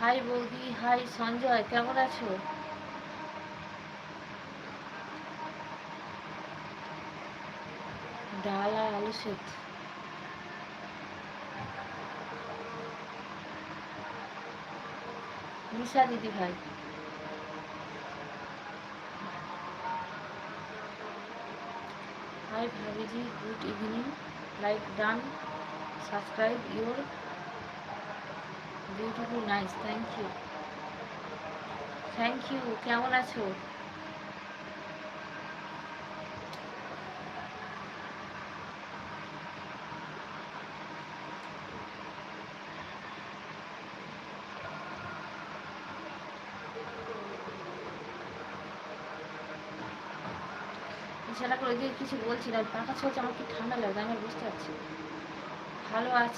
High বৌদি, high Sanjay, কেমন আছো? ডাল আর আলু সেদ্ধ। নিশা দিদি ভাই, হাই ভাবিজি, good evening, like done, subscribe your beautiful nice, thank you, thank you. কেমন আছো? বিছানা করে দিয়ে কিছু বলছিলাম, পাখা চলছে, আমার কি ঠান্ডা লাগবে, আমি আর বুঝতে পারছি। ভালো আছি।